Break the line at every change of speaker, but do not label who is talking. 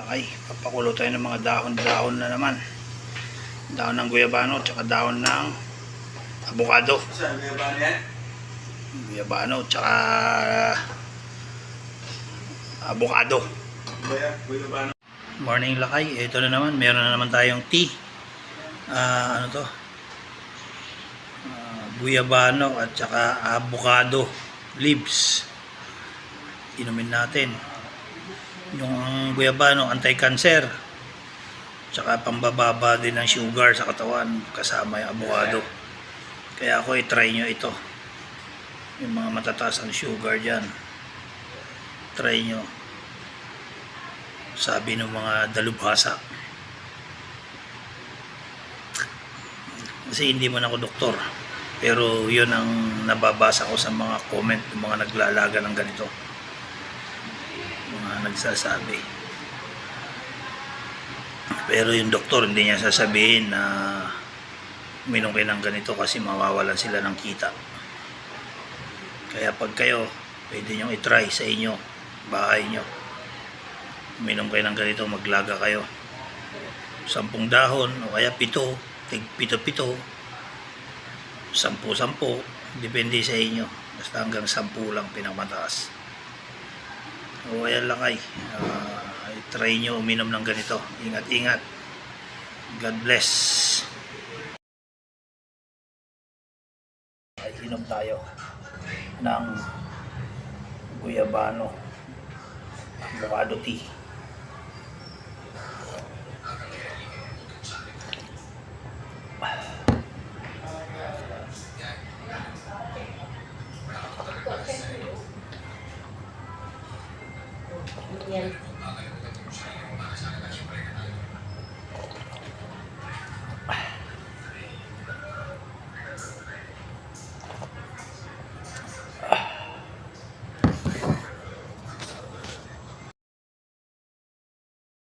lakay. Papakulo tayo ng mga dahon-dahon na naman. Dahon ng guyabano tsaka dahon ng avocado.
Saan guyabano yan?
Guyabano tsaka avocado.
Guyabano.
Morning lakay. Ito na naman, meron na naman tayong tea. Ano to? Guyabano at saka avocado leaves. Inumin natin. Yung guyabano, anti-cancer. Tsaka pambababa din ng sugar sa katawan kasama yung avocado. Kaya ako i-try nyo ito. Yung mga matataas ang sugar dyan. Try nyo. Sabi ng mga dalubhasa. Kasi hindi man ako doktor. Pero yun ang nababasa ko sa mga comment ng mga naglalaga ng ganito. Mga nagsasabi. Pero yung doktor hindi niya sasabihin na uminom kayo ng ganito kasi mawawalan sila ng kita. Kaya pag kayo, pwede nyo i-try sa inyo, bahay nyo. Uminom kayo ng ganito, maglaga kayo. 10 dahon o kaya 7, tig-7, 10, depende sa inyo. Basta hanggang 10 lang pinakamataas. O ayan lang ay try nyo uminom ng ganito. Ingat-ingat. God bless. Ay, inom tayo ng guyabano avocado tea.